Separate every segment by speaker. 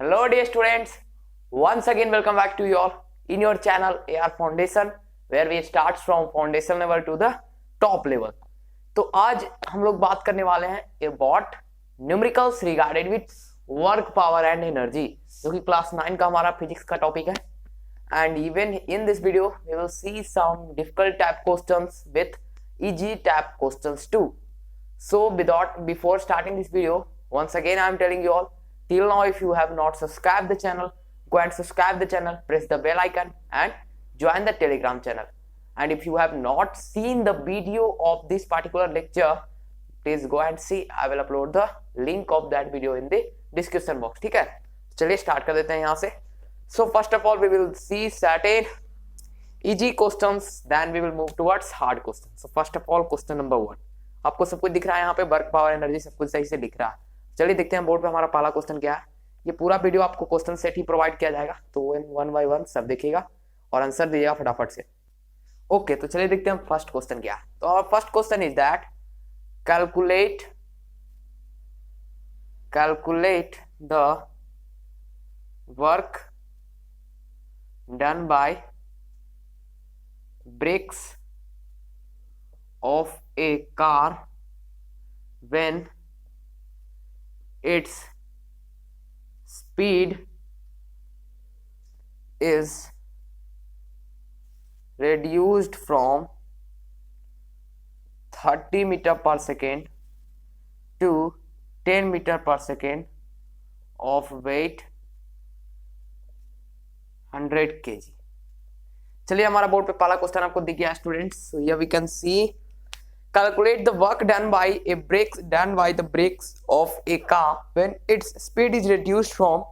Speaker 1: Hello dear students, once again welcome back to you all in your channel AR Foundation where we start from foundation level to the top level। तो आज हम लोग बात करने वाले हैं about numericals regarded with work power and energy, जो कि क्लास 9 का हमारा फिजिक्स का टॉपिक है। And even in this video we will see some difficult type questions with easy type questions too. So before starting this video, once again I am telling you all, till now if you have not subscribed the channel, go and subscribe the channel, press the bell icon and join the Telegram channel. And if you have not seen the video of this particular lecture, please go and see. I will upload the link of that video in the description box. ठीक है, चलिए start कर देते हैं यहाँ से। So first of all we will see certain easy questions, then we will move towards hard questions. So first of all question number 1, आपको सब कुछ दिख रहा है यहाँ पे, वर्क पावर एनर्जी सब कुछ सही से दिख रहा है। चलिए देखते हैं बोर्ड पे हमारा पहला क्वेश्चन क्या है। ये पूरा वीडियो आपको क्वेश्चन सेट ही प्रोवाइड किया जाएगा, तो वन बाय वन सब देखिएगा और आंसर दीजिएगा फटाफट से। ओके, तो चलिए देखते हैं फर्स्ट क्वेश्चन क्या है। तो our first question is that calculate the work done by brakes of a car when its speed is reduced from 30 meter per second to 10 meter per second of weight 100 kg। चलिए हमारा board पे पहला question आपको दिख गया students. So here we can see calculate the work done by the brakes of a car when its speed is reduced from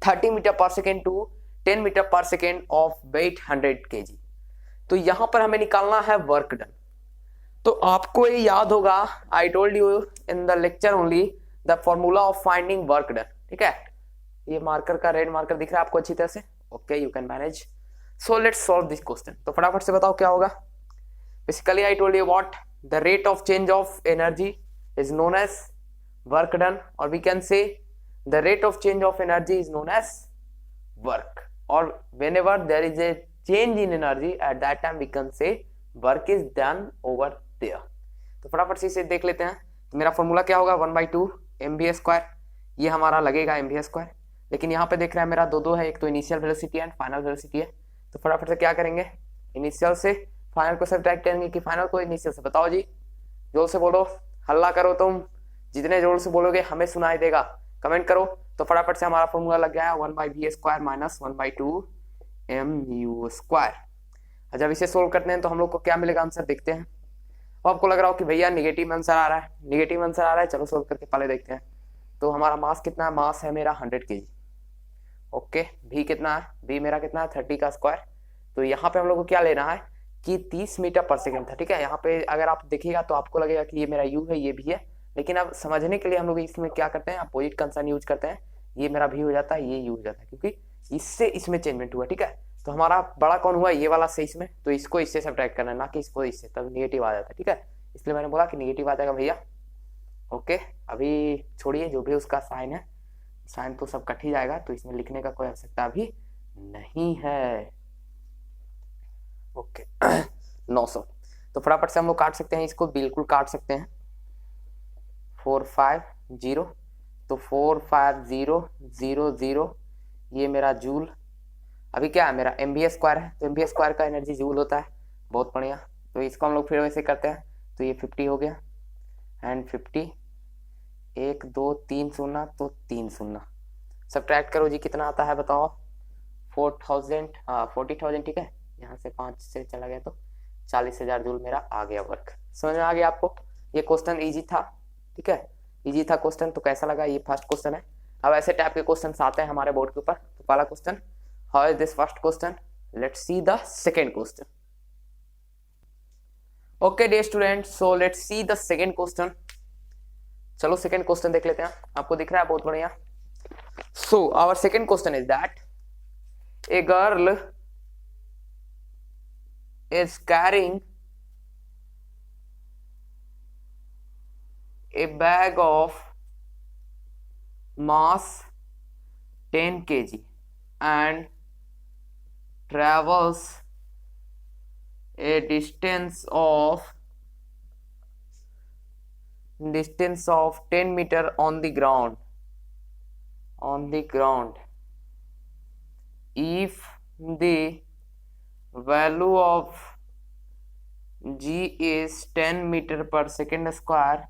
Speaker 1: 30 meter per second to 10 meter per second of weight 100 kg। तो यहां पर हमें निकालना है work done. तो आपको ये याद होगा, आई told you in the lecture only the formula of finding work done. ठीक है, ये मार्कर का रेड मार्कर दिख रहा है आपको अच्छी तरह से? Okay, you can manage. So let's solve this question. तो फटाफट से बताओ क्या होगा। Basically, I told you what the rate of change of energy is known as work done, or we can say the rate of change of energy is known as work. Or whenever there is a change in energy, at that time we can say work is done over there. तो फटाफट से इसे देख लेते हैं। तो मेरा formula क्या होगा, 1/2 mv स्क्वायर। ये हमारा लगेगा mv स्क्वायर, लेकिन यहाँ पे देख रहे हैं मेरा दो है, एक तो initial velocity and final velocity है। तो फटाफट से क्या करेंगे, इनिशियल से फाइनल को सब्ट्रैक्ट करेंगे कि फाइनल को इनिशियल से। बताओ जी, जोर से बोलो, हल्ला करो, तुम जितने जोर से बोलोगे हमें सुनाई देगा। कमेंट करो। तो फटाफट से हमारा फॉर्मूला लग गया है 1/v square minus 1/2 mu square. जब इसे सोल्व करते हैं तो हम लोग को क्या मिलेगा, आंसर देखते हैं। अब आपको लग रहा हो कि भैया निगेटिव आंसर आ रहा है, निगेटिव आंसर आ रहा है, चलो सोल्व करके पहले देखते हैं। तो हमारा मास कितना है, मास है मेरा 100 kg। ओके, v कितना है, v मेरा कितना है 30 का स्क्वायर। तो यहाँ पे हम लोग को क्या लेना है कि 30 मीटर पर सेकंड था। ठीक है, यहाँ पे अगर आप देखिएगा तो आपको लगेगा कि ये मेरा u है, ये भी है, लेकिन अब समझने के लिए हम लोग इसमें क्या करते हैं, अपोजिट कंसर्न यूज करते हैं। ये मेरा v हो जाता है, ये u हो जाता है, क्योंकि इससे इसमें चेंजमेंट हुआ। ठीक है, तो हमारा बड़ा कौन हुआ, ये वाला से इसमें, तो इसको इससे सब्ट्रैक्ट करना है, ना कि इसको इससे, तब निगेटिव आ जाता है। ठीक है, इसलिए मैंने बोला कि निगेटिव आ जाएगा भैया। ओके, अभी छोड़िए जो भी उसका साइन है, साइन तो सब कट ही जाएगा, तो इसमें लिखने का कोई आवश्यकता भी नहीं है। ओके 900। तो फटाफट से हम लोग काट सकते हैं, इसको बिल्कुल काट सकते हैं। 450, तो 45000, ये मेरा जूल। अभी क्या है मेरा mv स्क्वायर है, तो mv स्क्वायर का एनर्जी जूल होता है। बहुत बढ़िया, तो इसको हम लोग फिर वैसे करते हैं। तो ये 50 हो गया एंड 50, 1 2 3 0, तो 3 0 सब्ट्रैक्ट करो जी, कितना आता है बताओ। 4000, हाँ 40,000। ठीक है, यहाँ से 5 से चला गया तो 40,000 जूल मेरा आ गया वर्क। समझ में आ गया आपको? ये क्वेश्चन इजी था। ठीक है, इजी था क्वेश्चन। तो कैसा लगा, ये फर्स्ट क्वेश्चन है। अब ऐसे टाइप के क्वेश्चन आते हैं हमारे बोर्ड के ऊपर। तो पहला question, how is this first question, let's see the second question. Okay dear students, so let's see the second question. चलो सेकेंड क्वेश्चन देख लेते हैं, आपको दिख रहा है? बहुत बढ़िया। So our second question is that a girl is carrying a bag of mass 10 kg and travels a distance of 10 meter on the ground, if the value of g is 10 meter per second square,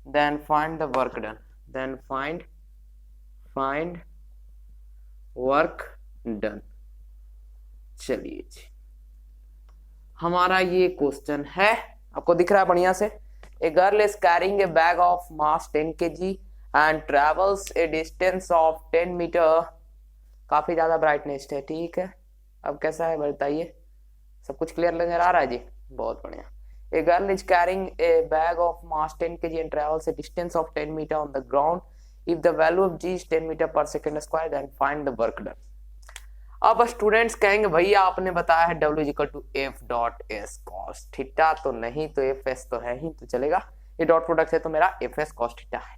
Speaker 1: then find the work done. Then find work done. चलिए जी, हमारा ये question है, आपको दिख रहा है बढ़िया से। A girl is carrying a bag of mass 10 kg and travels a distance of 10 metre. काफी ज्यादा ब्राइटनेस है, ठीक है। अब कैसा है बताइए, सब कुछ क्लियर नजर आ रहा है जी? बहुत बढ़िया। A girl is carrying a bag of mass 10 kg and travels a distance of 10 metre on the ground, if the value of g is 10 metre per second square, then find the work done. अब students कहेंगे भैया आपने बताया है W equal to F dot S cos theta, तो नहीं तो F S तो है ही, तो चलेगा। ये डॉट प्रोडक्ट है तो मेरा एफ एस कॉस थीटा है।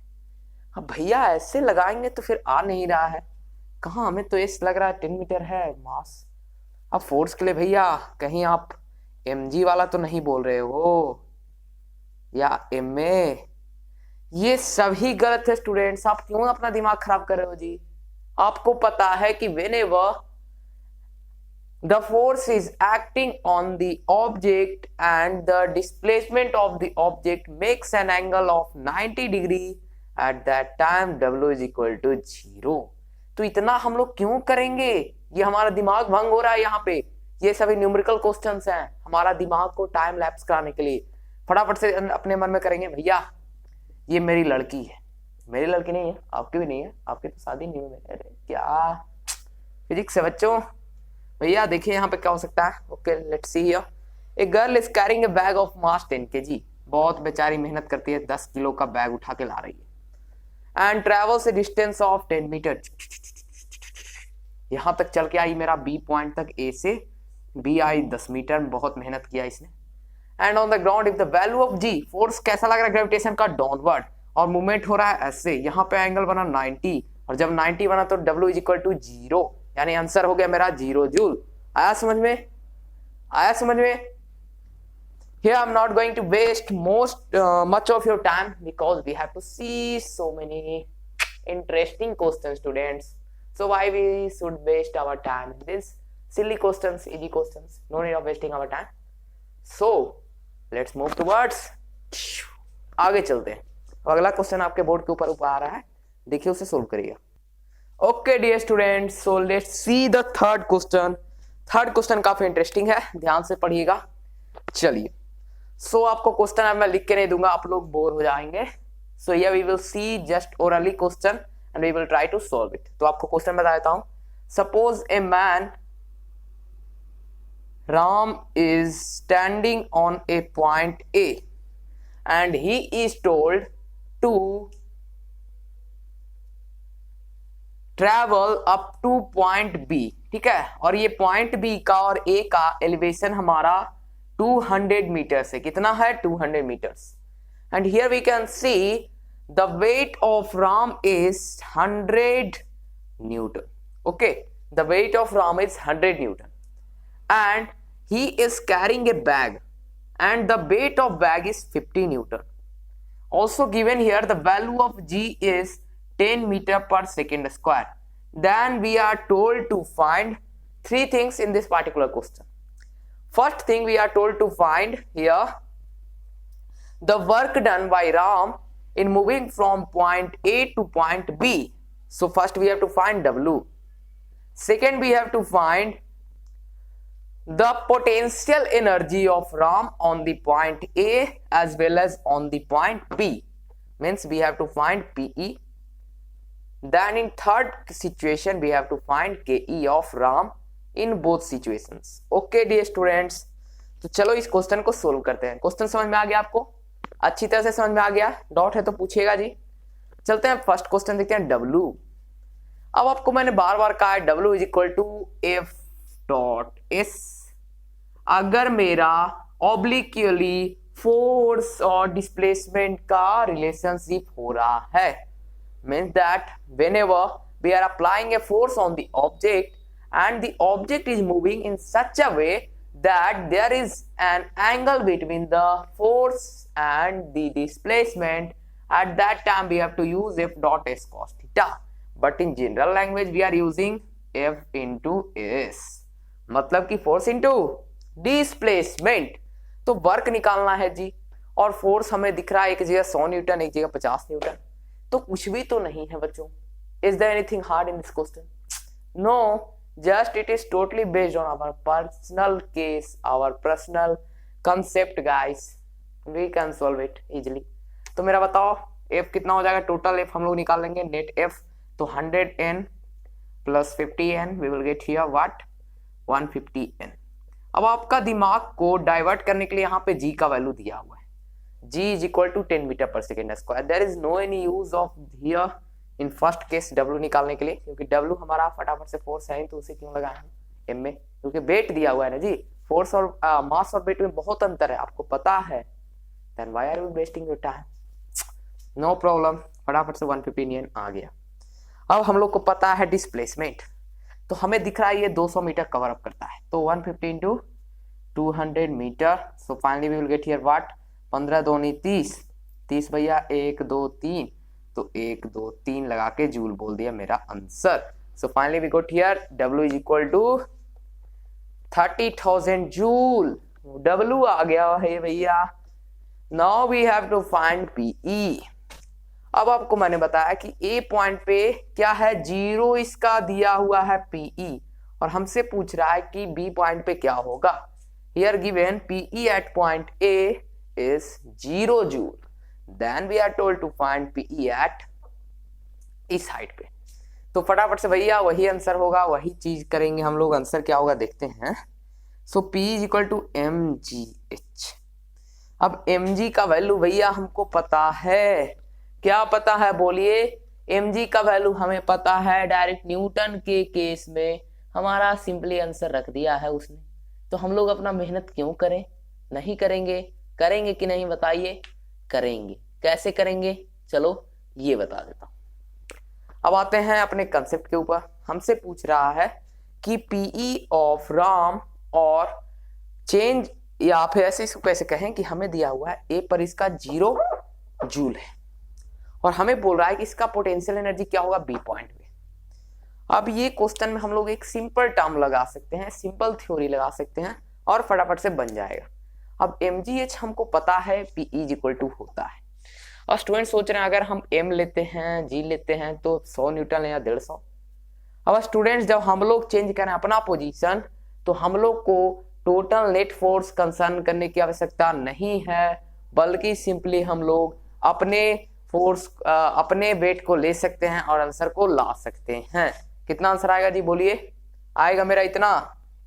Speaker 1: अब भैया ऐसे लगाएंगे तो फिर आ नहीं रहा है, कहाँ? हमें तो एस लग रहा है 10 मीटर है मास। अब फोर्स के लिए भैया कहीं आप mg वाला तो नहीं बोल रहे हो या ma? ये सभी गलत है स्टूडेंट्स। आप क्यों अपना दिमाग खराब कर रहे हो जी? आपको पता है कि whenever the force is acting on the object and the displacement of the object makes an angle of 90 degree, at that time W is equal to 0। तो इतना हम लोग क्यों करेंगे? ये हमारा दिमाग भंग हो रहा है यहाँ पे। ये सभी न्यूमेरिकल क्वेश्चंस हैं, हमारा दिमाग को टाइम लैप्स कराने के लिए। फटाफट से अपने मन में करेंगे भैया ये मेरी लड़की है। मेरी लड़की नहीं है, आपकी भी नहीं है, आपकी तो शादी नहीं हुई। अरे क्या फिजिक्स है बच्चों। भैया देखिए यहाँ पे क्या हो सकता है। Okay let's see here, A girl is carrying a bag of mass 10 kg। बहुत बेचारी मेहनत करती है, 10 किलो का बैग उठा के ला रही है। And travels a distance of 10 metre. यहां तक चल के आई मेरा बी पॉइंट तक, ए से बी आई 10 मीटर, बहुत मेहनत किया इसने। And on the ground if the value of g, force कैसा लग रहा है ग्रेविटेशन का? डाउनवर्ड, और मूवमेंट हो रहा है ऐसे। यहाँ पे एंगल बना 90, और जब 90 बना तो W इज इक्वल टू 0, यानी आंसर हो गया मेरा 0 जूल। आया समझ में? आया समझ में? Here I'm not going to waste much of your time because we have to see so many interesting questions, students. So why we should waste our time in this silly questions, easy questions? No need of wasting our time. So let's move towards, आगे चलते हैं। अगला question आपके board के ऊपर आ रहा है, देखिए उसे सोल्व करिएगा। Okay dear students, so let's see the third question. Third question काफी इंटरेस्टिंग है, ध्यान से पढ़िएगा। चलिए, सो आपको क्वेश्चन अब मैं लिख के नहीं दूंगा, आप लोग बोर हो जाएंगे। So here we will see just orally question and we will try to solve it. तो आपको क्वेश्चन बता देता हूं। Suppose a man Ram is standing on a point A and he is told to travel up to point B, ठीक है। और ये point B का और A का एलिवेशन हमारा 200 मीटर्स है। कितना है? 200 metres. And here we can see the weight of Ram is 100 newton. Okay, the weight of Ram is 100 newton and he is carrying a bag and the weight of bag is 50 Newton. Also given here the value of G is 10 meter per second square. Then we are told to find three things in this particular question. First thing we are told to find here the work done by Ram in moving from point A to point B. So first we have to find W. Second we have to find the potential energy of Ram on the point A as well as on the point B. Means we have to find PE. Then in third situation we have to find KE of Ram in both situations. Okay dear students, तो चलो इस question को solve करते हैं। Question समझ में आ गया आपको? अच्छी तरह से समझ में आ गया? डाउट है तो पूछिएगा जी। चलते हैं फर्स्ट क्वेश्चन देखते हैं। W, अब आपको मैंने बार बार कहा है W is equal to F dot S. अगर मेरा ऑब्लिक्वली फोर्स और डिस्प्लेसमेंट का रिलेशनशिप हो रहा है, means that whenever we are applying a force on the object and the object is moving in such a way that there is an angle between the force and the displacement. At that time we have to use f dot s cos theta, but in general language we are using f into s, मतलब कि force into displacement. तो work निकालना है जी, और force हमें दिख रहा है एक जगह 100 न्यूटन एक जगह 50 न्यूटन, तो कुछ भी तो नहीं है बच्चों। Is there anything hard in this question? No, just it is totally based on our personal case, our personal concept guys, we can solve it easily. तो मेरा बताओ एफ कितना हो जाएगा? टोटल एफ हम लोग निकाल लेंगे, नेट एफ, तो 100n plus 50n, we will get here what 150n। अब आपका दिमाग को डाइवर्ट करने के लिए यहाँ पे g का वैल्यू दिया हुआ है, g is equal to 10 metre per second square. There is no any use of here in first case w निकालने के लिए, क्योंकि w हमारा फटाफट से फोर्स है, तो उसे क्यों लगाए हम m में, क्योंकि वेट दिया हुआ है ना जी। फोर्स और मास और वेट में बहुत अंतर है, आपको पता है। Then why are you wasting your time? No problem, फटाफट से 150n आ गया। अब हम लोग को पता है डिस्प्लेसमेंट, तो हमें दिख रहा है ये 200 मीटर कवर अप करता है, तो 150 into 200 metre. So finally we will get here what 15 दूनी 30, 30 भैया 1 2 3, तो 1 2 3 लगा के जूल बोल दिया मेरा answer. So finally we got here W is equal to 30,000 joule. W आ गया है भैया। Now we have to find PE। अब आपको मैंने बताया कि ए पॉइंट पे क्या है, 0 इसका दिया हुआ है PE, और हमसे पूछ रहा है कि बी पॉइंट पे क्या होगा। Here given PE at point A is 0 joule, then we are told to find PE at इस हाइट पे। तो फटाफट से भैया वही आंसर होगा, वही चीज करेंगे हम लोग। आंसर क्या होगा देखते हैं। सो P is equal to mgh। अब mg का वैल्यू भैया हमको पता है, क्या पता है बोलिए? mg का वैल्यू हमें पता है, डायरेक्ट न्यूटन के केस में हमारा सिंपली आंसर रख दिया है उसने, तो हम लोग अपना मेहनत क्यों करें? नहीं करेंगे? करेंगे कि नहीं बताइए? करेंगे। कैसे करेंगे चलो ये बता देता हूं। अब आते हैं अपने कंसेप्ट के ऊपर। हमसे पूछ रहा है कि PE ऑफ राम और चेंज, या फिर ऐसे इसको कैसे कहें कि हमें दिया हुआ है ए पर इसका 0 जूल है, और हमें बोल रहा है कि इसका पोटेंशियल एनर्जी क्या होगा बी पॉइंट पे। अब ये क्वेश्चन में हम लोग एक सिंपल टर्म लगा सकते हैं, सिंपल थ्योरी लगा सकते हैं, और फटाफट से बन जाएगा। अब mgh हमको पता है PE इज इक्वल टू होता है, और स्टूडेंट सोच रहे हैं अगर हम m लेते हैं g लेते हैं तो 100 न्यूटन या 150। अब स्टूडेंट्स जब हम लोग चेंज करें अपना पोजीशन, तो हम लोग को टोटल नेट फोर्स कंसर्न करने की आवश्यकता नहीं है, बल्कि सिंपली हम लोग अपने फोर्स अपने वेट को ले सकते हैं और आंसर को ला सकते हैं। कितना आंसर आएगा जी बोलिए? आएगा मेरा इतना।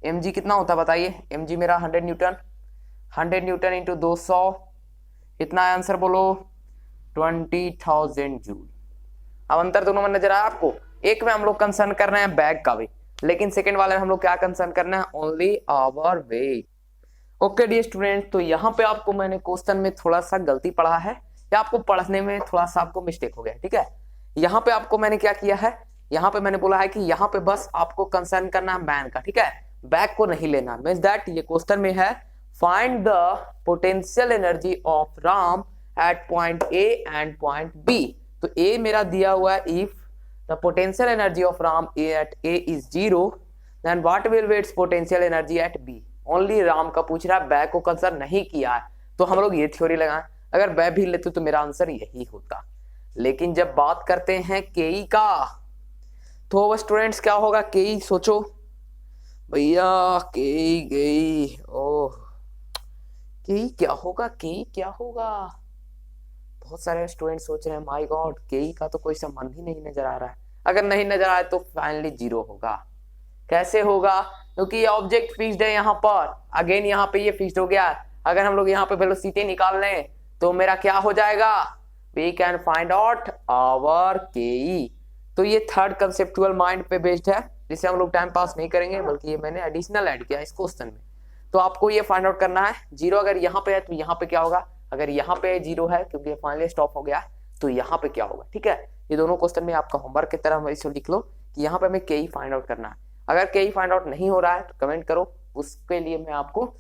Speaker 1: mg कितना होता है बताइए? mg मेरा 100 न्यूटन, 100 न्यूटन इंटू 200, इतना आंसर बोलो 20,000 जूल। अब अंतर दोनों में नजर आया आपको? एक में हम लोग कंसर्न कर रहे हैं बैग का वेट, लेकिन सेकेंड वाले में हम लोग क्या कंसर्न करना है? Only our weight. Okay dear student, तो यहाँ पे आपको मैंने क्वेश्चन में थोड़ा सा गलती पढ़ा है, या आपको पढ़ने में थोड़ा सा आपको मिस्टेक हो गया, ठीक है। यहाँ पे आपको मैंने क्या किया है, यहाँ पे मैंने बोला है कि यहाँ पे बस आपको कंसर्न करना है मैन का, ठीक है, बैक को नहीं लेना। मींस दैट ये क्वेश्चन में है find the potential energy of Ram at point A and point B. तो ए मेरा दिया हुआ है, if the potential energy of Ram at A is 0, then what will be its potential energy at B. Only Ram का पूछ रहा है, बैक को कंसर्न नहीं किया है, तो हम लोग ये थ्योरी लगाएं। अगर बैक भी लेते तो मेरा आंसर यही होता। लेकिन जब बात करते हैं केई का, तो स्टूडेंट्स क्या होगा? केई सोचो भैया, केई गई, ओह केई क्या होगा? केई क्या होगा? बहुत सारे स्टूडेंट सोच रहे हैं माय गॉड केई का तो कोई संबंध ही नहीं नजर आ रहा है। अगर नहीं नजर आए तो फाइनली 0 होगा। कैसे होगा? क्योंकि ये ऑब्जेक्ट फिक्स्ड है यहाँ पर, अगेन यहाँ पे ये फिक्स्ड हो गया। अगर हम लोग यहाँ पे वेलोसिटी निकाल लें तो मेरा क्या हो जाएगा? We can find out our KE. तो ये थर्ड कंसेप्चुअल माइंड पे बेस्ड है, जिसे हम लोग टाइम पास नहीं करेंगे, बल्कि ये मैंने एडिशनल ऐड किया इस क्वेश्चन में। तो आपको ये फाइंड आउट करना है 0 अगर यहाँ पे है तो यहाँ पे क्या होगा, अगर यहाँ पे 0 है क्योंकि फाइनली स्टॉप हो गया तो यहाँ पे क्या होगा, ठीक है। ये दोनों क्वेश्चन में आपका होमवर्क की तरह इसको लिख लो कि यहाँ पे हमें के ई फाइंड आउट करना है। अगर के ई फाइंड आउट नहीं हो रहा है तो कमेंट करो, उसके लिए मैं आपको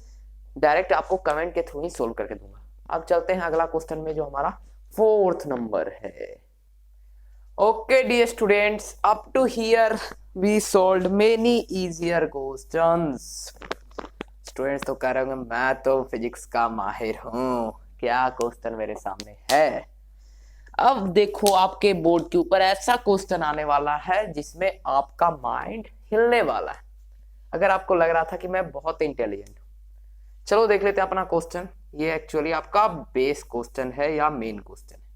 Speaker 1: डायरेक्ट आपको कमेंट के थ्रू ही सोल्व करके दूंगा। अब चलते हैं अगला क्वेश्चन में जो हमारा 4th नंबर है। Okay dear students, up to here we solved many easier questions. Students तो कह रहे होंगे मैं तो फिजिक्स का माहिर हूं, क्या क्वेश्चन मेरे सामने है। अब देखो आपके बोर्ड के ऊपर ऐसा क्वेश्चन आने वाला है जिसमें आपका माइंड हिलने वाला है। अगर आपको लग रहा था कि मैं बहुत इंटेलिजेंट हूं, चलो देख लेते हैं अपना क्वेश्चन। ये एक्चुअली आपका बेस क्वेश्चन है या मेन क्वेश्चन है।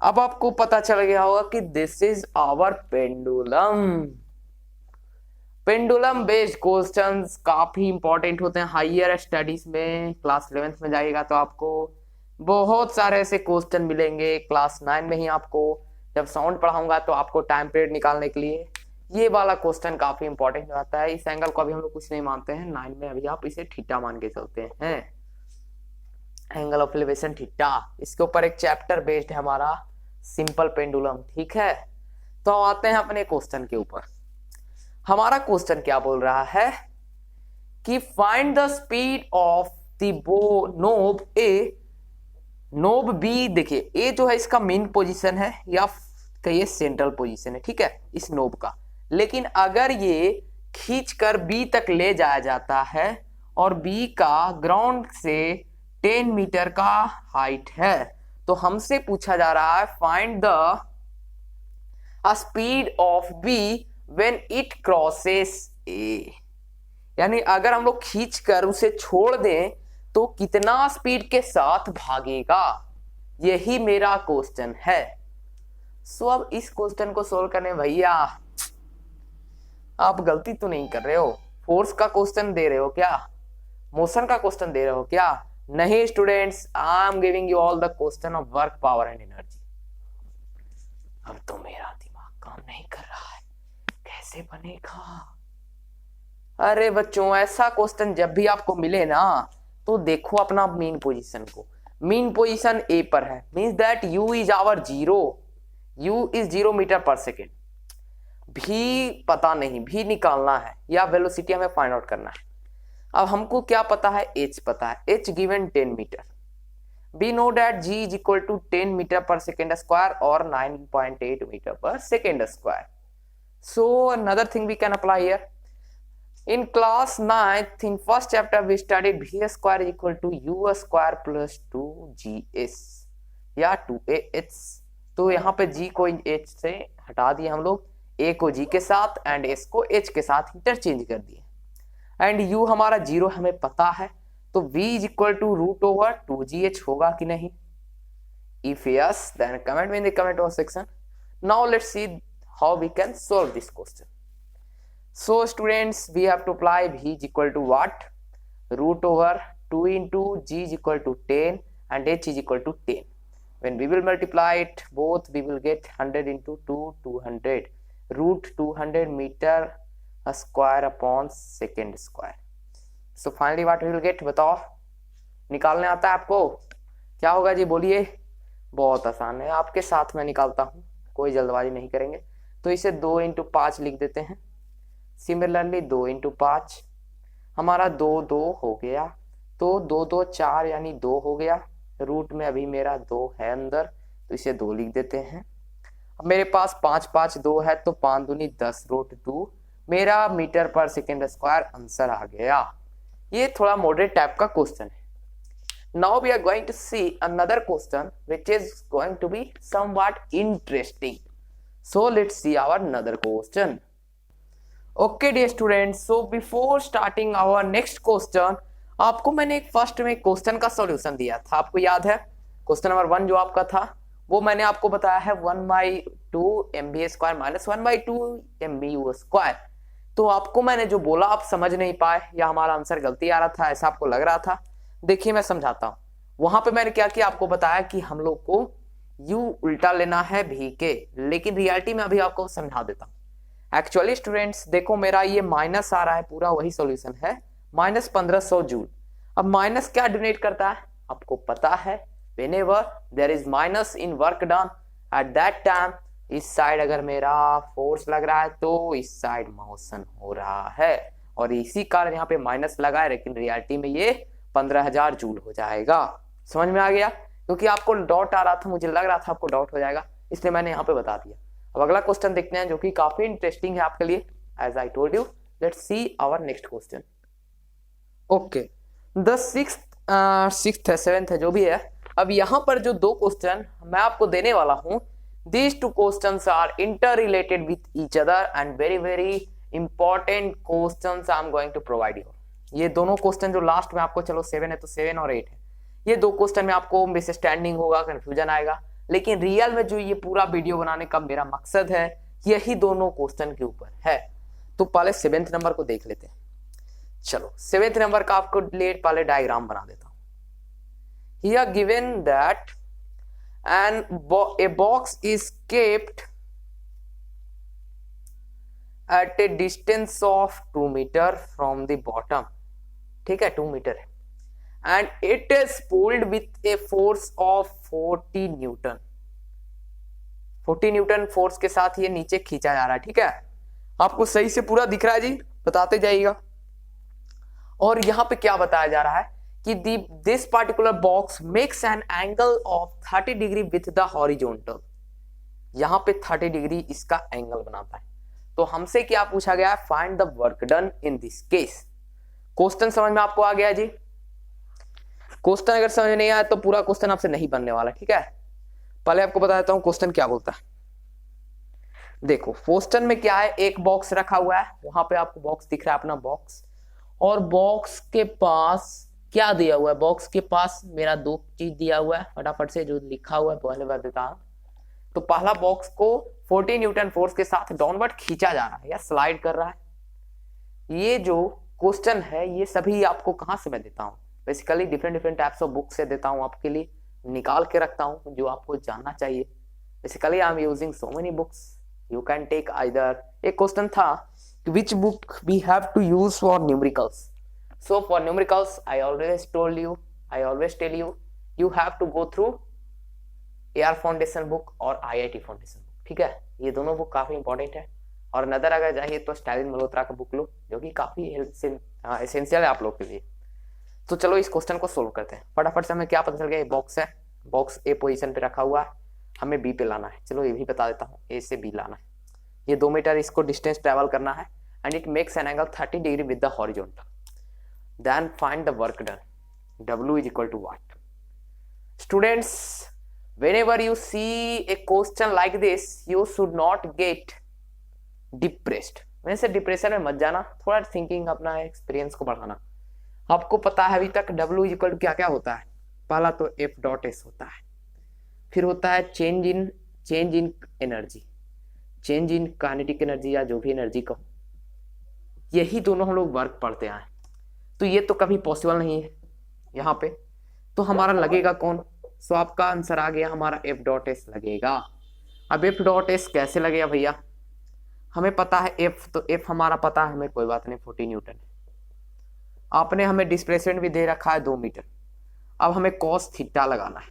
Speaker 1: अब आपको पता चल गया होगा कि this is our pendulum. Pendulum based questions काफी इंपॉर्टेंट होते हैं हायर स्टडीज में। क्लास 11th में जाइएगा तो आपको बहुत सारे ऐसे क्वेश्चन मिलेंगे। क्लास 9 में ही आपको जब साउंड पढ़ाऊंगा तो आपको टाइम पीरियड निकालने के लिए ये वाला क्वेश्चन काफी इंपॉर्टेंट हो जाता है। इस एंगल को अभी हम लोग कुछ नहीं मानते हैं 9 में, अभी आप इसे थीटा मान के चलते हैं, एंगल ऑफ एलिवेशन थीटा। इसके ऊपर एक चैप्टर बेस्ड है हमारा सिंपल पेंडुलम, ठीक है। तो आते हैं अपने क्वेश्चन के ऊपर। हमारा क्वेश्चन क्या बोल रहा है कि find the speed of the knob A, knob B. देखिए ए जो है इसका मेन पोजीशन है या कहिए सेंट्रल पोजीशन है, ठीक है, इस नोब का। लेकिन अगर ये खींचकर बी तक ले जाया जाता है और बी का ग्राउंड से 10 मीटर का हाइट है, तो हमसे पूछा जा रहा है find the speed of B when it crosses A. यानी अगर हम लोग खींचकर उसे छोड़ दें तो कितना स्पीड के साथ भागेगा, यही मेरा क्वेश्चन है। सो अब इस क्वेश्चन को सोल्व करने भैया आप गलती तो नहीं कर रहे हो? फोर्स का क्वेश्चन दे रहे हो क्या? मोशन का क्वेश्चन दे रहे हो क्या? नहीं students, I am giving you all the question of work, power and energy. अब तो मेरा दिमाग काम नहीं कर रहा है, कैसे बनेगा? अरे बच्चों, ऐसा क्वेश्चन जब भी आपको मिले ना तो देखो अपना मीन पोजीशन को। मीन पोजीशन ए पर है, means that u is our zero, u is 0 metre per second. भी पता नहीं, भी निकालना है या वेलोसिटी हमें फाइंड आउट करना है। अब हमको क्या पता है? एच पता है, H given 10 metre. We know that g is equal to 10 metre per second square और 9.8 metre per second square. So another thing we can apply here. In class 9th, in first chapter, we studied v square is equal to u square plus 2gs या 2ah। तो यहाँ पे g को h से हटा दिए हम लोग, a को g के साथ एंड s को h के साथ इंटरचेंज कर दिए। एंड u हमारा 0 हमें पता है, तो v is equal to root over 2gh होगा कि नहीं? If yes, then comment me in the comment box section. Now let's see how we can solve this question. So students, we have to apply v is equal to what? Root over 2 into g is equal to 10 and h is equal to 10. When we will multiply it both, we will get 100 into 2, 200. Root 200 meter a square upon second square. So finally what we will get? बताओ, निकालने आता है आपको? क्या होगा जी, बोलिए। बहुत आसान है, आपके साथ में निकालता हूँ, कोई जल्दबाजी नहीं करेंगे। तो इसे 2 into 5 लिख देते हैं। सिमिलरली 2 into 5 हमारा 2 2 हो गया, तो 2 2 4 यानी 2 हो गया। रूट में अभी मेरा 2 है अंदर, तो इसे 2 लिख देते हैं। अब मेरे पास 5 5 2 है, तो 5 दूनी 10 रूट 2 मेरा metre per second square answer आ गया। ये थोड़ा मॉडरेट टाइप का क्वेश्चन है। Now we are going to see another question which is going to be somewhat interesting. So let's see our another question. Okay dear students, so before starting our next question, आपको मैंने एक first में question का solution दिया था, आपको याद है? क्वेश्चन नंबर 1 जो आपका था वो मैंने आपको बताया है 1/2 mv square minus 1/2 mvu square. तो आपको मैंने जो बोला आप समझ नहीं पाए या हमारा आंसर गलती आ रहा था ऐसा आपको लग रहा था, देखिए मैं समझाता हूं। वहां पे मैंने क्या किया, आपको बताया कि हम लोग को u उल्टा लेना है v के, लेकिन रियलिटी में अभी आपको समझा देता हूं। एक्चुअली स्टूडेंट्स देखो, मेरा ये माइनस आ रहा है, पूरा वही सॉल्यूशन है, -1500 जूल। अब माइनस क्या डोनेट करता है, आपको पता है, whenever there is minus in work done at that time, इस साइड अगर मेरा फोर्स लग रहा है तो इस साइड मोशन हो रहा है, और इसी कारण यहाँ पे माइनस लगा है, लेकिन रियलिटी में ये 15,000 जूल हो जाएगा। समझ में आ गया? क्योंकि आपको डॉट आ रहा था, मुझे लग रहा था आपको डॉट हो जाएगा, इसलिए मैंने यहाँ पे बता दिया। अब अगला क्वेश्चन देखते हैं जो कि काफी इंटरेस्टिंग है आपके लिए। As I told you, let's see our next question. Okay, the sixth है, सेवेंथ है, जो भी है। अब यहाँ पर जो दो क्वेश्चन मैं आपको देने वाला हूँ, these two questions are interrelated with each other and very very important questions I am going to provide you। ये दोनों क्वेश्चन जो लास्ट में आपको, चलो 7 है तो 7 और 8 है, ये दो क्वेश्चन में आपको मिसअंडरस्टैंडिंग होगा, कंफ्यूजन आएगा, लेकिन रियल में जो ये पूरा वीडियो बनाने का मेरा मकसद है यही दोनों क्वेश्चन के ऊपर है। तो पहले 7th नंबर को देख लेते हैं। चलो 7th नंबर का आपको लिए पहले डायग्राम बना देता हूं। Here given that a box is kept at a distance of 2 meter from the bottom, ठीक है, 2 मीटर है, and it is pulled with a force of 40 Newton. 40 Newton force के साथ ये नीचे खींचा जा रहा है, ठीक है। आपको सही से पूरा दिख रहा है जी, बताते जाइएगा। और यहां पे क्या बताया जा रहा है कि this particular box makes an angle of 30 degree with the horizontal. यहां पे 30 डिग्री इसका एंगल बनाता है। तो हमसे क्या पूछा गया है, find the work done in this case. Question समझ में आपको आ गया जी? क्वेश्चन अगर समझ नहीं आया तो पूरा क्वेश्चन आपसे नहीं बनने वाला, ठीक है। पहले आपको बता देता हूं क्वेश्चन क्या बोलता है। देखो क्वेश्चन में क्या है, एक बॉक्स रखा हुआ है, वहां पे आपको बॉक्स दिख रहा है, अपना बॉक्स, और बॉक्स के पास क्या दिया हुआ है, बॉक्स के पास मेरा दो चीज दिया हुआ है, फटाफट से जो लिखा हुआ है पहले बता देता हूं। तो पहला बॉक्स को 40 न्यूटन फोर्स के साथ डाउनवर्ड खींचा जा रहा है या स्लाइड कर रहा है। ये जो क्वेश्चन है ये सभी आपको कहां से मैं देता हूं, basically different types of book से देता हूं, आपके लिए निकाल के रखता हूं जो आपको जानना चाहिए। Basically I am using so many books, you can take either. एक क्वेश्चन था which book we have to use for numericals. So for numericals I always tell you you have to go through AR foundation book और IIT foundation book, ठीक है। ये दोनों book काफी important है। और नजर अगर चाहिए तो स्टालिन मल्होत्रा का बुक लो, जो कि काफी एसेंशियल है आप लोग के लिए। तो चलो इस क्वेश्चन को सोल्व करते हैं। फटाफट से हमें क्या पता चल गया, बॉक्स है, बॉक्स ए पोजीशन पे रखा हुआ है, हमें बी पे लाना है। चलो ये भी बता देता हूँ, ए से बी लाना है। ये 2 मीटर इसको डिस्टेंस ट्रेवल करना है, and it makes an angle 30 degree with the horizontal. Then find the work done. W is equal to what? Students, whenever you see a question like this, you should not get depressed। वैसे depression में मत जाना, थोड़ा thinking, अपना experience को बढ़ाना। आपको पता है अभी तक W is equal to क्या क्या होता है। पहला तो F डॉट S होता है, फिर होता है change in energy, change in kinetic energy या जो भी एनर्जी कहो, यही दोनों हम लोग वर्क पढ़ते आए। तो ये तो कभी पॉसिबल नहीं है यहाँ पे, तो हमारा लगेगा कौन। सो आपका आंसर आ गया हमारा F डॉट एस लगेगा। अब F डॉट एस कैसे लगेगा भैया, हमें पता है F, तो F हमारा पता है हमें, कोई बात नहीं, 40 न्यूटन। आपने हमें डिस्प्लेसमेंट भी दे रखा है 2 मीटर। अब हमें कॉस थीटा लगाना है,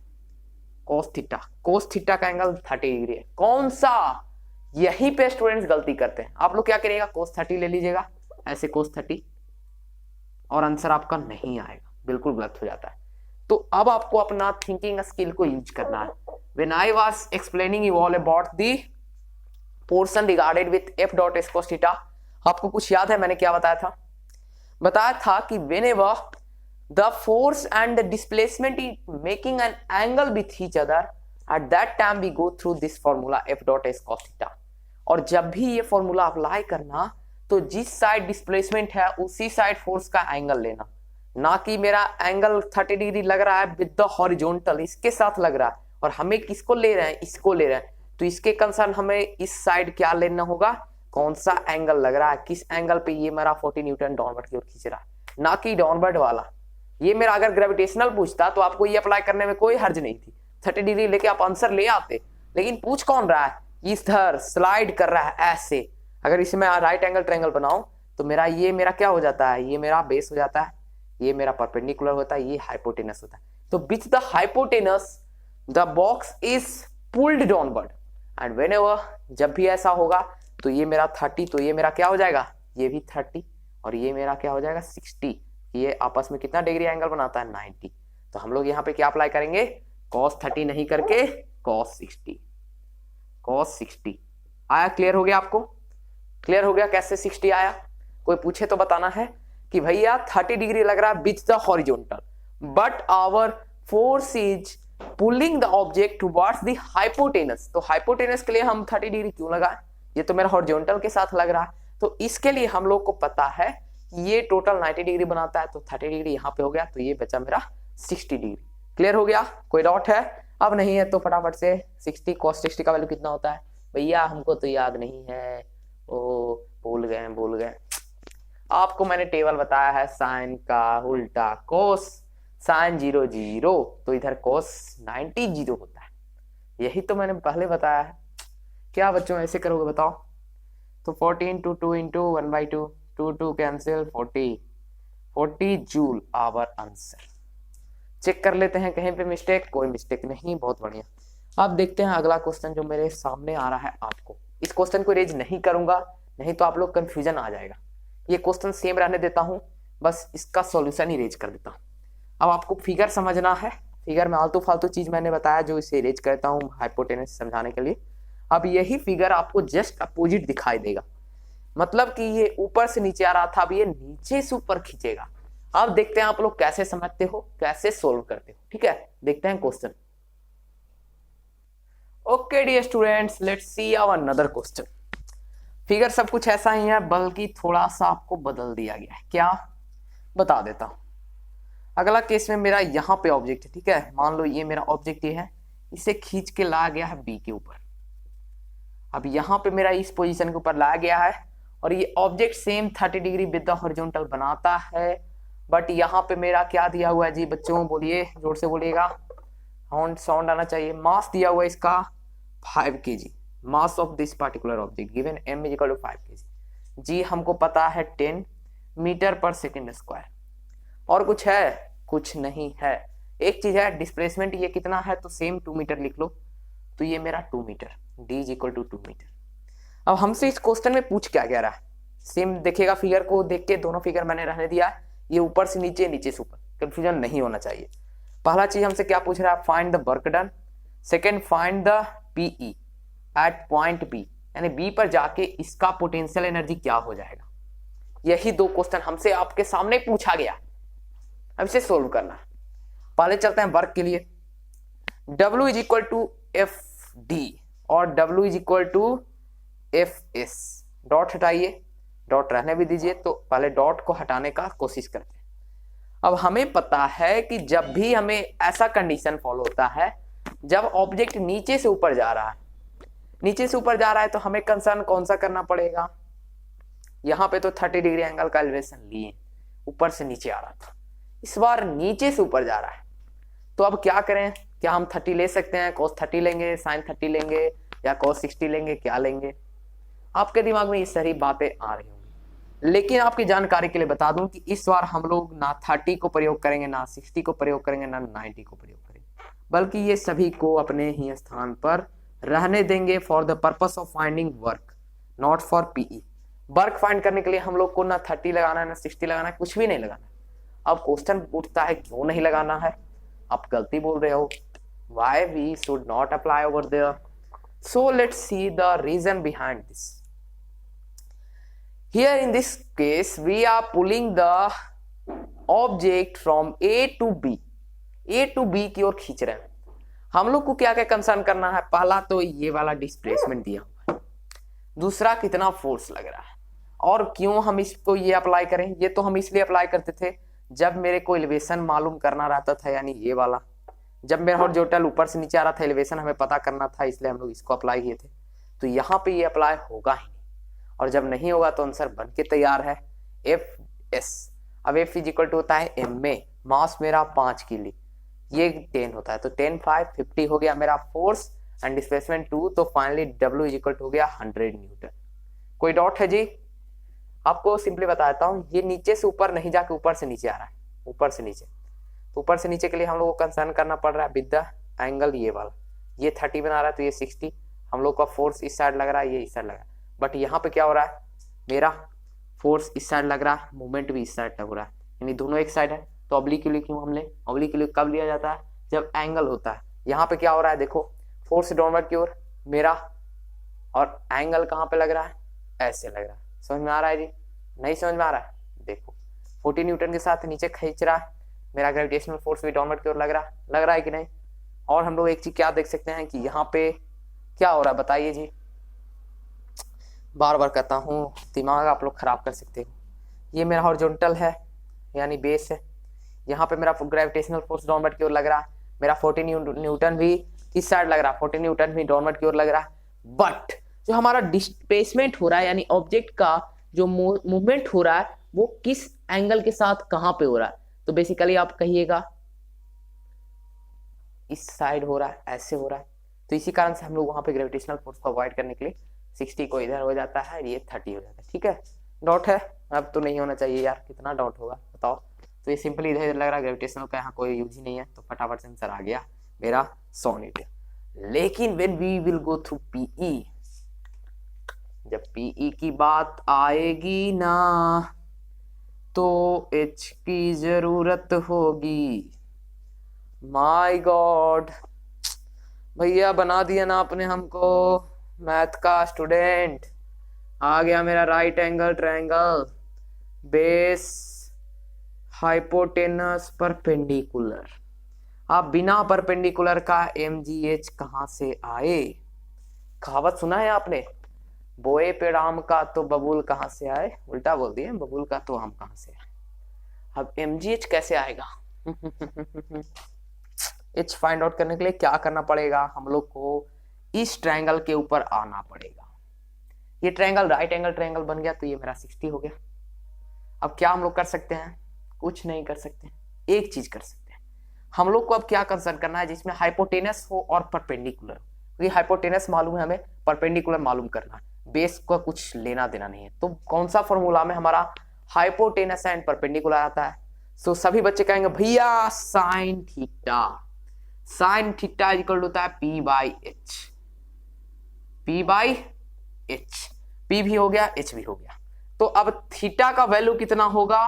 Speaker 1: कॉस थीटा का एंगल 30 डिग्री है। कौन सा, यहीं पे स्टूडेंट्स गलती करते हैं। आप लोग क्या करिएगा, cos 30 ले लीजिएगा, ऐसे cos 30, और आंसर आपका नहीं आएगा, बिल्कुल गलत हो जाता है। तो अब आपको अपना थिंकिंग स्किल को यूज करना है। When I was explaining you all about the portion regarded with F dot S cos theta, आपको कुछ याद है मैंने क्या बताया था कि whenever the force and the displacement is making an angle with each other, at that time we go through this formula F dot S cos theta। और जब भी ये फॉर्मूला अप्लाई करना तो जिस साइड डिस्प्लेसमेंट है उसी साइड फोर्स का एंगल लेना, ना कि मेरा एंगल 30 डिग्री लग रहा है विद द हॉरिजॉन्टल, इसके साथ लग रहा है, और हमें किसको ले रहे हैं, इसको ले रहे हैं। तो इसके कंसर्न हमें इस साइड क्या लेना होगा, कौन सा एंगल लग रहा है, किस एंगल पे ये मेरा 40 न्यूटन डाउनवर्ड की ओर खींच रहा है, ना कि डाउनवर्ड वाला। ये मेरा अगर ग्रेविटेशनल पूछता तो आपको ये अप्लाई करने में कोई हर्ज नहीं थी, 30 डिग्री लेके आप आंसर ले आते। लेकिन पूछ कौन रहा है, इधर स्लाइड कर रहा है ऐसे। अगर इसे मैं राइट एंगल ट्रायंगल बनाऊं तो ये मेरा क्या हो जाता है, ये मेरा बेस हो जाता है, ये मेरा परपेंडिकुलर होता है, ये हाइपोटेनस होता है। तो which the hypotenuse the box is pulled downward and whenever, जब भी ऐसा होगा तो ये मेरा 30, तो ये मेरा क्या हो जाएगा, ये भी 30 और ये मेरा क्या हो जाएगा 60। ये आपस में कितना डिग्री एंगल बनाता है 90। तो हम लोग यहाँ पे क्या अप्लाई करेंगे, cos 30 नहीं करके cos 60। cos 60 आया, क्लियर हो गया आपको, क्लियर हो गया कैसे 60 आया। कोई पूछे तो बताना है कि भैया 30 डिग्री लग रहा है with the horizontal but our force is pulling the object towards the hypotenuse. तो हाइपोटेनस के लिए हम 30 डिग्री क्यों लगाए, ये तो मेरा हॉरिजॉन्टल के साथ लग रहा है। तो इसके लिए हम लोग को पता है कि ये टोटल 90 डिग्री बनाता है, तो 30 डिग्री यहाँ पे हो गया, तो ये बचा मेरा 60 डिग्री। क्लियर हो गया, कोई डाउट है? अब नहीं है तो फटाफट से 60 cos 60 का वैल्यू कितना होता है भैया, हमको तो याद नहीं है, ओ भूल गए। आपको मैंने टेबल बताया है साइन का उल्टा कोस, साइन 0 0 तो इधर कोस 90 0 होता है, यही तो मैंने पहले बताया है। क्या बच्चों ऐसे करोगे बताओ? तो 14 into 2 into 1/2, 2 cancel, 40 joule our answer. Check कर लेते हैं कहीं पे मिस्टेक, कोई मिस्टेक नहीं, बहुत बढ़िया। अब देखते हैं अगला क्वेश्चन जो मेरे सामने आ रहा है। आपको इस क्वेश्चन को रेज नहीं करूंगा, नहीं तो आप लोग कंफ्यूजन आ जाएगा। ये क्वेश्चन सेम रहने देता हूं, बस इसका सॉल्यूशन ही रेज कर देता हूं। अब आपको फिगर समझना है, फिगर में आलतू फालतू चीज मैंने बताया जो इसे रेज करता हूँ हाइपोटेनस समझाने के लिए। अब यही फिगर आपको जस्ट अपोजिट दिखाई देगा, मतलब कि ये ऊपर से नीचे आ रहा था, अब ये नीचे से ऊपर खींचेगा। अब देखते हैं आप लोग कैसे समझते हो, कैसे सोल्व करते हो। ठीक है, देखते हैं question. Okay dear students, let's see our another question. Figure सब कुछ ऐसा ही है, बल्कि थोड़ा सा आपको बदल दिया गया है। क्या, बता देता हूं। अगला केस में मेरा यहाँ पे ऑब्जेक्ट है, ठीक है, मान लो ये मेरा ऑब्जेक्ट ये है, इसे खींच के लाया गया है बी के ऊपर। अब यहाँ पे मेरा इस पोजीशन के ऊपर लाया गया है और ये object same 30 degree with the horizontal बनाता है, बट यहाँ पे मेरा क्या दिया हुआ है जी बच्चों, बोलिए जोर से बोलिएगा, साउंड आना चाहिए। मास दिया हुआ है इसका 5 kg, mass of this particular object given m is equal to 5 kg। जी हमको पता है 10 मीटर पर सेकेंड स्क्वायर। और कुछ है? कुछ नहीं है। एक चीज है, डिस्प्लेसमेंट ये कितना है, तो सेम 2 मीटर लिख लो, तो ये मेरा 2 metre, d is equal to 2 metre. अब हमसे इस क्वेश्चन में पूछ क्या रहा है, सेम देखिएगा फिगर को देख के, दोनों फिगर मैंने रहने दिया है, ये ऊपर से नीचे, नीचे से ऊपर, कंफ्यूजन नहीं होना चाहिए। पहला चीज हमसे क्या पूछ रहा है, find the work done. Second, find the PE at point B, यानी बी पर जाके इसका पोटेंशियल एनर्जी क्या हो जाएगा। यही दो क्वेश्चन हमसे आपके सामने पूछा गया, अब इसे सोल्व करना है। पहले चलते हैं वर्क के लिए। W is equal to F D और W is equal to F S. Dot हटाइए, डॉट रहने भी दीजिए, तो पहले डॉट को हटाने का कोशिश करते हैं। अब हमें पता है कि जब भी हमें ऐसा कंडीशन फॉलो होता है, जब ऑब्जेक्ट नीचे से ऊपर जा रहा है, नीचे से ऊपर जा रहा है, तो हमें कंसर्न कौन सा करना पड़ेगा। यहाँ पे तो 30 डिग्री एंगल का एलिवेशन लिए, ऊपर से नीचे आ रहा था, इस बार नीचे से ऊपर जा रहा है, तो अब क्या करें, क्या हम 30 ले सकते हैं, cos 30 लेंगे, sin 30 लेंगे, या cos 60 लेंगे, क्या लेंगे? आपके दिमाग में ये सारी बातें आ रही होंगी, लेकिन आपकी जानकारी के लिए बता दूं कि इस बार हम लोग ना 30 को प्रयोग करेंगे, ना 60 को प्रयोग करेंगे, ना 90 को प्रयोग करेंगे, बल्कि ये सभी को अपने ही स्थान पर रहने देंगे for the purpose of finding work, not for PE. Work find करने के लिए हम लोग को ना 30 लगाना है, ना 60 लगाना है, कुछ भी नहीं लगाना है। अब क्वेश्चन उठता है क्यों नहीं लगाना है, आप गलती बोल रहे हो, why we should not apply over there? So let's see the reason behind this. Here in this case we are pulling the object from A to B, A to B की ओर खींच रहे हैं। हम लोग को क्या क्या कंसर्न करना है, पहला तो ये वाला डिस्प्लेसमेंट दिया हुआ है, दूसरा कितना फोर्स लग रहा है, और क्यों हम इसको ये अप्लाई करें, ये तो हम इसलिए अप्लाई करते थे जब मेरे को एलिवेशन मालूम करना रहता था, यानी ये वाला, जब मेरा हॉरिजॉन्टल ऊपर से नीचे आ रहा था, एलिवेशन हमें पता करना था, इसलिए हम लोग इसको अप्लाई किए थे। तो यहाँ पे ये अप्लाई होगा ही नहीं, और जब नहीं होगा तो आंसर बन के तैयार है एफ एस। अब एफ इज इक्वल टू होता है एम ए, मास मेरा 5 किलो, ये 10 होता है, तो 10 5 50 हो गया मेरा फोर्स एंड डिस्प्लेसमेंट 2, तो finally W is equal to हो गया 100 न्यूटन। कोई डाउट है जी? आपको सिंपली बताता हूँ, ये नीचे से ऊपर नहीं जाके ऊपर से नीचे आ रहा है, ऊपर से नीचे। तो ऊपर से नीचे के लिए हम लोग को कंसर्न करना पड़ रहा है विद द एंगल, ये वाला, ये 30 बना रहा है तो ये 60, हम लोग का फोर्स इस साइड लग रहा है, ये इस साइड लग रहा है, बट यहाँ पे क्या हो रहा है, मेरा फोर्स इस साइड लग रहा है, मूवमेंट भी इस साइड लग रहा है, यानी दोनों एक साइड है। तो ऑब्लिक क्यों हम ले, ऑब्लिक कब लिया जाता है, जब एंगल होता है। यहाँ पे क्या हो रहा है, देखो फोर्स डाउनवर्ड की ओर मेरा, और एंगल कहाँ पे लग रहा है, ऐसे लग रहा है। समझ में आ रहा है जी? नहीं समझ में आ रहा है? देखो 40 न्यूटन के साथ नीचे खींच रहा है, मेरा ग्रेविटेशनल फोर्स भी डाउनवर्ड की ओर लग रहा है कि नहीं। और हम लोग एक चीज क्या देख सकते हैं कि यहाँ पे क्या हो रहा है, बताइए जी। बार बार कहता हूँ, दिमाग आप लोग खराब कर सकते हो। ये मेरा हॉरिजॉन्टल है, यानी बेस है, यहाँ पे मेरा ग्रेविटेशनल फोर्स डाउनवर्ड की ओर लग रहा है, मेरा 40 न्यूटन भी किस साइड लग रहा है, 40 न्यूटन भी डाउनवर्ड की ओर लग रहा है। बट जो हमारा डिस्प्लेसमेंट हो रहा है, यानी ऑब्जेक्ट का जो मूवमेंट हो रहा है, वो किस एंगल के साथ कहाँ पे हो रहा है, तो बेसिकली आप कहिएगा इस साइड हो रहा है, ऐसे हो रहा है। तो इसी कारण से हम लोग वहां पे ग्रेविटेशनल फोर्स को अवॉइड करने के लिए 60 को इधर हो जाता है, ये 30 हो जाता है। ठीक है, डाउट है? अब तो नहीं होना चाहिए यार, कितना डाउट होगा बताओ। तो ये सिंपली इधर लग रहा है, ग्रेविटेशनल का यहाँ कोई यूज ही नहीं है, तो फटाफट से आंसर आ गया मेरा 100 न्यूटन। लेकिन when we will go through PE, जब पीई की बात आएगी ना, तो एच की जरूरत होगी। माय गॉड, भैया बना दिया ना आपने हमको मैथ का स्टूडेंट। आ गया मेरा right angle triangle, base hypotenuse perpendicular. आप बिना परपेंडिकुलर का MGH कहां से आए? कहावत सुना है आपने, बोए पेड़ आम का तो बबूल कहां से आए, उल्टा बोल दिए, बबूल का तो आम कहां से आए। अब MGH कैसे आएगा? H फाइंड आउट करने के लिए क्या करना पड़ेगा, हम लोग को इस ट्रायंगल के ऊपर आना पड़ेगा। ये ट्रायंगल राइट एंगल ट्रायंगल बन गया, तो ये मेरा 60 हो गया। अब क्या हम लोग कर सकते हैं? कुछ नहीं कर सकते, एक चीज कर सकते हैं, हम लोग को अब क्या कंसर्न करना है, जिसमें हाइपोटेनस हो और परपेंडिकुलर। क्योंकि हाइपोटेनस मालूम है हमें, परपेंडिकुलर मालूम करना है, बेस का कुछ लेना देना नहीं है। तो कौन सा फॉर्मूला में हमारा हाइपोटेनस एंड परपेंडिकुलर आता है? सो सभी बच्चे कहेंगे भैया sine theta, sine theta equal होता है P by H, P by H, P भी हो गया H भी हो गया। तो अब थीटा का वैल्यू कितना होगा?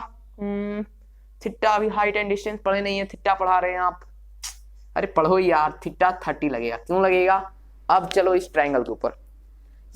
Speaker 1: थीटा अभी हाइट एंड डिस्टेंस पढ़े नहीं है, थीटा पढ़ा रहे हैं आप, अरे पढ़ो यार। थीटा 30 लगेगा, क्यों लगेगा? अब चलो इस ट्रायंगल के ऊपर,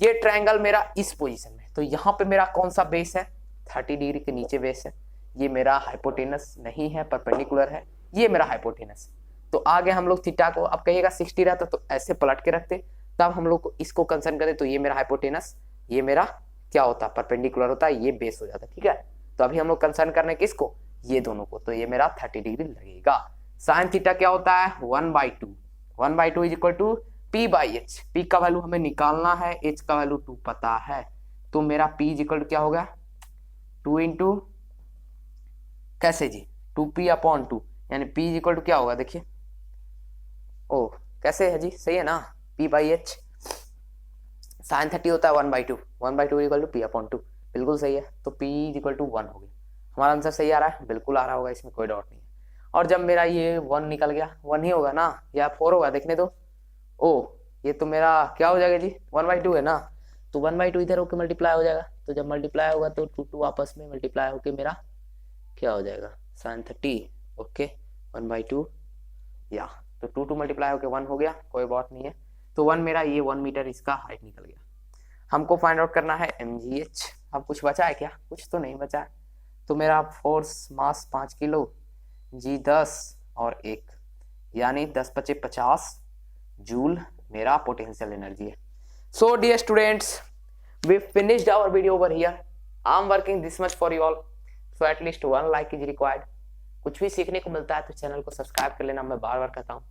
Speaker 1: ये ट्रायंगल मेरा इस पोजीशन में, तो यहाँ पे मेरा कौन सा बेस है, 30 डिग्री के नीचे बेस है, ये मेरा हाइपोटेनस नहीं है, परपेंडिकुलर है, ये मेरा हाइपोटेनस। तो आगे हम लोग थीटा को, अब कहिएगा 60 रहता तो ऐसे पलट के रखते, तब हम लोग को इसको कंसर्न करते, तो ये मेरा हाइपोटेनस, ये मेरा क्या होता है, परपेंडिकुलर होता है, ये बेस हो जाता है। ठीक है, तो अभी हम लोग कंसर्न करने किसको, ये दोनों को, तो ये मेरा 30 डिग्री लगेगा। साइन थीटा क्या होता है, 1/2, 1/2 is equal to P by H. P का वैल्यू हमें निकालना है, H का वैल्यू 2 पता है, तो मेरा P इज इक्वल टू क्या होगा, 2 इंटू कैसे जी, 2P अपॉन 2, यानी P इज इक्वल टू क्या होगा, देखिए, ओ कैसे है जी, सही है ना, P बाई एच। साइन 30 होता है 1/2, 1/2 इक्वल टू P अपॉन 2, बिल्कुल सही है। तो P इज इक्वल टू 1 हो गया, हमारा आंसर सही आ रहा है, बिल्कुल आ रहा होगा, इसमें कोई डाउट नहीं है। और जब मेरा ये 1 निकल गया, 1 ही होगा ना या 4 होगा, देखने दो। ओ ये तो मेरा क्या हो जाएगा जी, 1/2 है ना, तो 1/2 इधर होकर मल्टीप्लाई हो जाएगा, तो जब मल्टीप्लाई होगा तो 2 आपस में मल्टीप्लाई होकर मेरा क्या हो जाएगा, साइन 30, ओके 1/2 या, तो 2 मल्टीप्लाई होकर 1 हो गया, कोई बात नहीं है। तो 1 मेरा ये 1 मीटर इसका हाइट निकल गया। हमको फाइंड आउट करना है MGH। अब कुछ बचा है क्या, कुछ तो नहीं बचा है। तो मेरा फोर्स मास 5 किलो, G 10 और 1, यानी 10 × 5 = 50 जूल मेरा पोटेंशियल एनर्जी है। So dear students, we finished our video over here. I am working this much for you all, so at least 1 like is required. कुछ भी सीखने को मिलता है तो चैनल को सब्सक्राइब कर लेना, मैं बार बार कहता हूँ,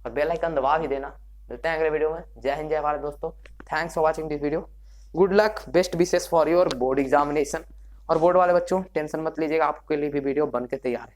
Speaker 1: और बेल आइकन दबा भी देना। मिलते हैं अगले वीडियो में। जय हिंद, जय भारत दोस्तों। Thanks for watching this video. Good luck, best wishes for your board examination. और बोर्ड वाले बच्चों टेंशन मत लीजिएगा, आपके लिए भी वीडियो बन के तैयार है।